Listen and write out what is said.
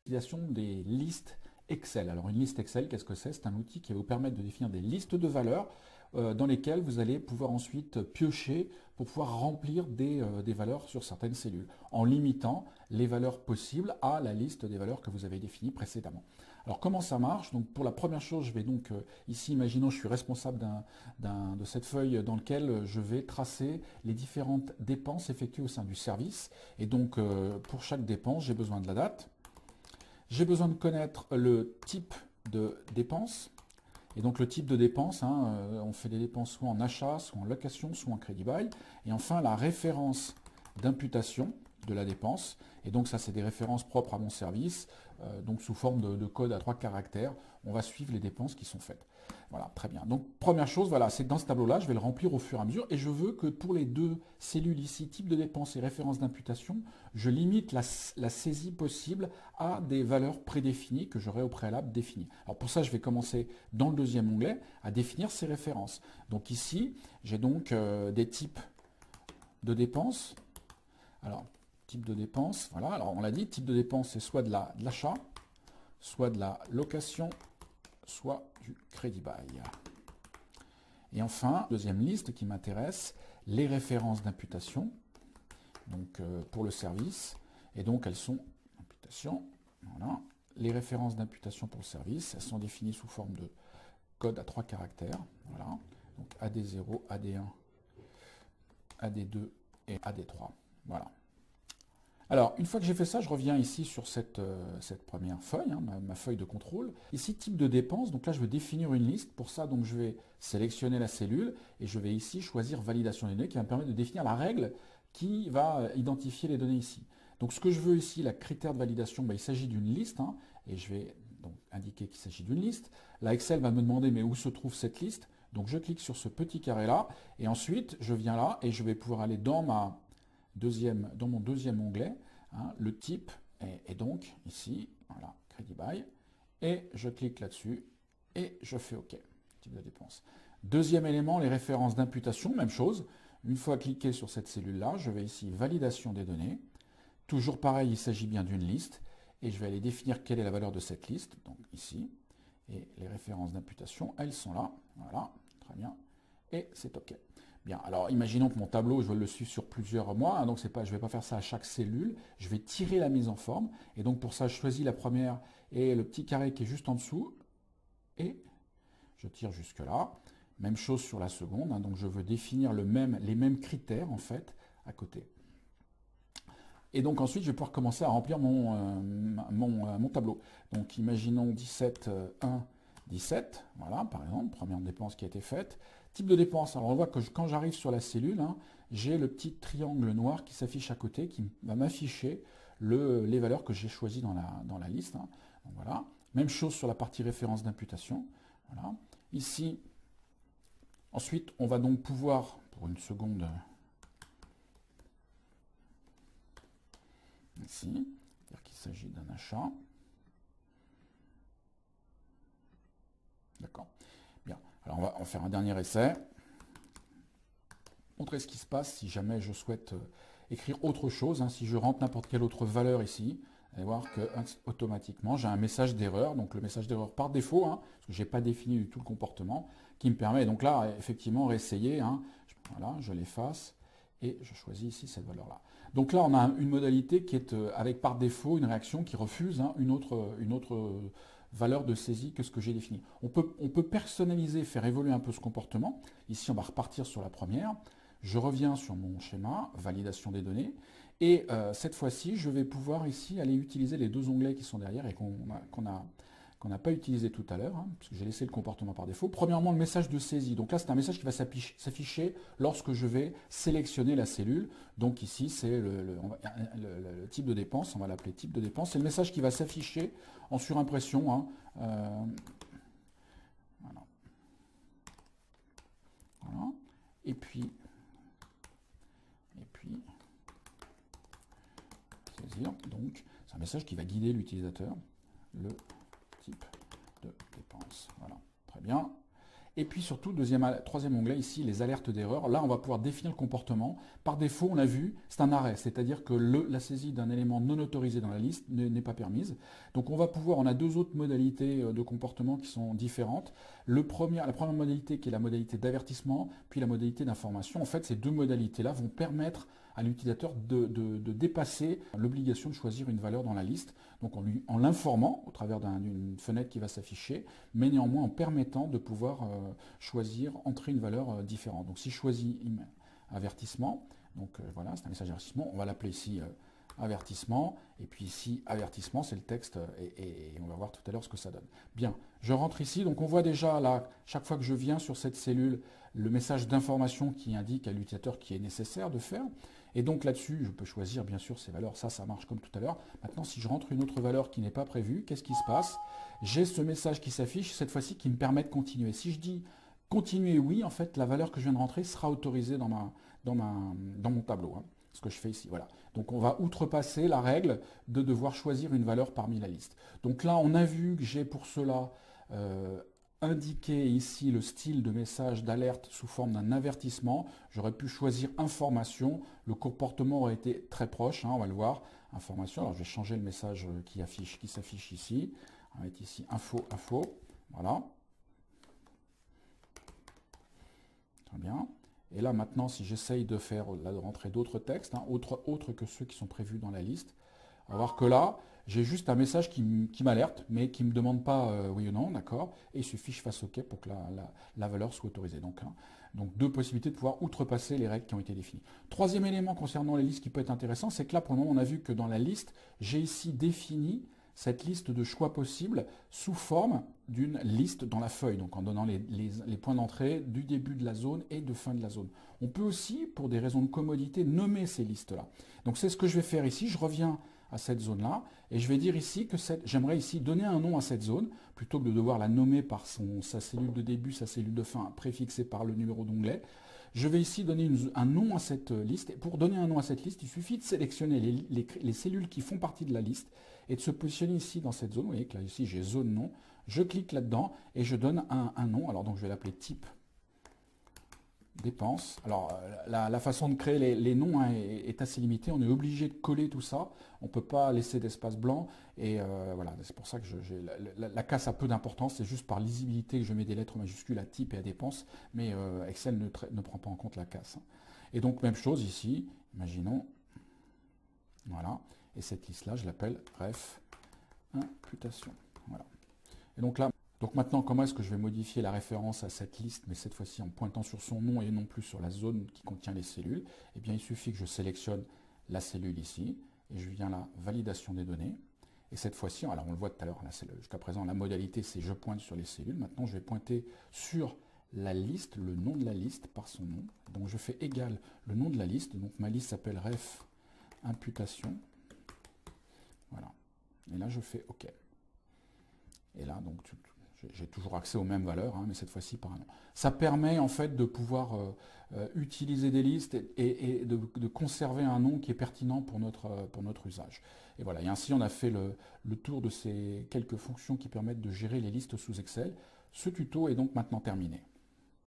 l'utilisation des listes Excel. Alors une liste Excel, qu'est-ce que c'est? C'est un outil qui va vous permettre de définir des listes de valeurs dans lesquelles vous allez pouvoir ensuite piocher pour pouvoir remplir des valeurs sur certaines cellules, en limitant les valeurs possibles à la liste des valeurs que vous avez définies précédemment. Alors comment ça marche? Donc pour la première chose, je vais donc ici, imaginons, je suis responsable de cette feuille dans laquelle je vais tracer les différentes dépenses effectuées au sein du service. Et donc pour chaque dépense, j'ai besoin de la date. J'ai besoin de connaître le type de dépense. Et donc le type de dépense, on fait des dépenses soit en achat, soit en location, soit en crédit bail. Et enfin la référence d'imputation de la dépense. Et donc ça c'est des références propres à mon service, donc sous forme de code à 3 caractères, on va suivre les dépenses qui sont faites. Voilà, très bien. Donc première chose, voilà, c'est que dans ce tableau-là, je vais le remplir au fur et à mesure, et je veux que pour les deux cellules ici, type de dépense et référence d'imputation, je limite la saisie possible à des valeurs prédéfinies que j'aurai au préalable définies. Alors pour ça, je vais commencer dans le deuxième onglet à définir ces références. Donc ici, j'ai donc des types de dépenses. Alors, type de dépense, voilà, alors on l'a dit, type de dépense, c'est soit de l'achat, soit de la location, soit du crédit bail. Et enfin, deuxième liste qui m'intéresse, les références d'imputation, donc pour le service, et donc elles sont, imputation, voilà, les références d'imputation pour le service, elles sont définies sous forme de code à 3 caractères, voilà, donc AD0, AD1, AD2 et AD3, voilà. Alors, une fois que j'ai fait ça, je reviens ici sur cette première feuille, ma feuille de contrôle. Ici, type de dépense, donc là, je veux définir une liste. Pour ça, donc, je vais sélectionner la cellule et je vais ici choisir validation des données qui va me permettre de définir la règle qui va identifier les données ici. Donc, ce que je veux ici, la critère de validation, il s'agit d'une liste et je vais donc indiquer qu'il s'agit d'une liste. La Excel va me demander mais où se trouve cette liste. Donc, je clique sur ce petit carré-là et ensuite, je viens là et je vais pouvoir aller dans mon deuxième onglet, le type est donc ici, voilà, crédit bail, et je clique là-dessus et je fais OK, type de dépense. Deuxième élément, les références d'imputation, même chose. Une fois cliqué sur cette cellule-là, je vais ici validation des données. Toujours pareil, il s'agit bien d'une liste et je vais aller définir quelle est la valeur de cette liste, donc ici. Et les références d'imputation, elles sont là, voilà, très bien, et c'est OK. Bien, alors imaginons que mon tableau, je veux le suivre sur plusieurs mois, donc je ne vais pas faire ça à chaque cellule, je vais tirer la mise en forme, et donc pour ça, je choisis la première et le petit carré qui est juste en dessous, et je tire jusque là. Même chose sur la seconde, donc je veux définir les mêmes critères en fait à côté. Et donc ensuite, je vais pouvoir commencer à remplir mon tableau. Donc imaginons 17, 1, 17, voilà, par exemple, première dépense qui a été faite. Type de dépense, alors on voit que quand j'arrive sur la cellule, j'ai le petit triangle noir qui s'affiche à côté, qui va m'afficher les valeurs que j'ai choisies dans la liste. Donc voilà. Même chose sur la partie référence d'imputation. Voilà. Ici, ensuite, on va donc pouvoir, pour une seconde, ici, c'est-à-dire qu'il s'agit d'un achat. D'accord. Bien. Alors on va faire un dernier essai. Montrer ce qui se passe si jamais je souhaite écrire autre chose. Si je rentre n'importe quelle autre valeur ici, vous allez voir que automatiquement j'ai un message d'erreur. Donc le message d'erreur par défaut, parce que je n'ai pas défini du tout le comportement, qui me permet donc là effectivement réessayer. Voilà, je l'efface et je choisis ici cette valeur-là. Donc là on a une modalité qui est avec par défaut une réaction qui refuse une autre valeur de saisie que ce que j'ai défini. On peut personnaliser, faire évoluer un peu ce comportement. Ici, on va repartir sur la première. Je reviens sur mon schéma, validation des données. Et cette fois-ci, je vais pouvoir ici aller utiliser les deux onglets qui sont derrière et qu'on n'a pas utilisé tout à l'heure, parce que j'ai laissé le comportement par défaut. Premièrement, le message de saisie. Donc là, c'est un message qui va s'afficher lorsque je vais sélectionner la cellule. Donc ici, c'est le type de dépense, on va l'appeler type de dépense. C'est le message qui va s'afficher en surimpression. Voilà. Voilà. Et puis, saisir. Donc, c'est un message qui va guider l'utilisateur. Le type de dépense. Voilà, très bien. Et puis surtout, troisième onglet ici, les alertes d'erreur. Là, on va pouvoir définir le comportement. Par défaut, on l'a vu, c'est un arrêt, c'est-à-dire que la saisie d'un élément non autorisé dans la liste n'est pas permise. Donc on a deux autres modalités de comportement qui sont différentes. La première modalité qui est la modalité d'avertissement, puis la modalité d'information. En fait, ces deux modalités-là vont permettre à l'utilisateur de dépasser l'obligation de choisir une valeur dans la liste, donc en l'informant au travers d'une fenêtre qui va s'afficher, mais néanmoins en permettant de pouvoir choisir, entrer une valeur différente. Donc si je choisis avertissement, donc voilà, c'est un message d'avertissement, on va l'appeler ici avertissement, et puis ici avertissement, c'est le texte, et on va voir tout à l'heure ce que ça donne. Bien, je rentre ici, donc on voit déjà là, chaque fois que je viens sur cette cellule, le message d'information qui indique à l'utilisateur qui est nécessaire de faire. Et donc là-dessus, je peux choisir bien sûr ces valeurs, ça marche comme tout à l'heure. Maintenant, si je rentre une autre valeur qui n'est pas prévue, qu'est-ce qui se passe? J'ai ce message qui s'affiche, cette fois-ci qui me permet de continuer. Si je dis continuer oui, en fait, la valeur que je viens de rentrer sera autorisée dans mon tableau. Hein, ce que je fais ici, voilà. Donc on va outrepasser la règle de devoir choisir une valeur parmi la liste. Donc là, on a vu que j'ai pour cela indiquer ici le style de message d'alerte sous forme d'un avertissement. J'aurais pu choisir information. Le comportement aurait été très proche, hein, on va le voir. Information, alors je vais changer le message qui s'affiche ici. On va mettre ici info, voilà. Très bien. Et là maintenant, si j'essaye de rentrer d'autres textes, hein, autres que ceux qui sont prévus dans la liste, on va voir que là, j'ai juste un message qui m'alerte, mais qui ne me demande pas oui ou non, d'accord. Et il suffit que je fasse OK pour que la valeur soit autorisée. Donc deux possibilités de pouvoir outrepasser les règles qui ont été définies. Troisième élément concernant les listes qui peut être intéressant, c'est que là, pour le moment, on a vu que dans la liste, j'ai ici défini cette liste de choix possibles sous forme d'une liste dans la feuille, donc en donnant les points d'entrée du début de la zone et de fin de la zone. On peut aussi, pour des raisons de commodité, nommer ces listes-là. Donc c'est ce que je vais faire ici. Je reviens à cette zone-là, et je vais dire ici que j'aimerais ici donner un nom à cette zone, plutôt que de devoir la nommer par sa cellule de début, sa cellule de fin, préfixée par le numéro d'onglet. Je vais ici donner un nom à cette liste, et pour donner un nom à cette liste, il suffit de sélectionner les cellules qui font partie de la liste, et de se positionner ici dans cette zone. Vous voyez que là, ici, j'ai zone nom, je clique là-dedans, et je donne un nom, alors donc je vais l'appeler type dépenses. Alors, la façon de créer les noms hein, est assez limitée. On est obligé de coller tout ça. On ne peut pas laisser d'espace blanc. Et voilà, c'est pour ça que la casse a peu d'importance. C'est juste par lisibilité que je mets des lettres majuscules à type et à dépenses. Mais Excel ne prend pas en compte la casse. Hein. Et donc, même chose ici. Imaginons. Voilà. Et cette liste-là, je l'appelle ref imputation. Voilà. Et donc là, donc maintenant, comment est-ce que je vais modifier la référence à cette liste, mais cette fois-ci en pointant sur son nom et non plus sur la zone qui contient les cellules? Eh bien, il suffit que je sélectionne la cellule ici, et je viens là, validation des données. Et cette fois-ci, alors on le voit tout à l'heure, jusqu'à présent, la modalité, c'est je pointe sur les cellules. Maintenant, je vais pointer sur la liste, le nom de la liste par son nom. Donc, je fais égal le nom de la liste. Donc, ma liste s'appelle ref imputation. Voilà. Et là, je fais OK. Et là, donc, j'ai toujours accès aux mêmes valeurs, hein, mais cette fois-ci par un nom. Ça permet en fait de pouvoir utiliser des listes et de conserver un nom qui est pertinent pour notre usage. Et voilà, et ainsi on a fait le tour de ces quelques fonctions qui permettent de gérer les listes sous Excel. Ce tuto est donc maintenant terminé.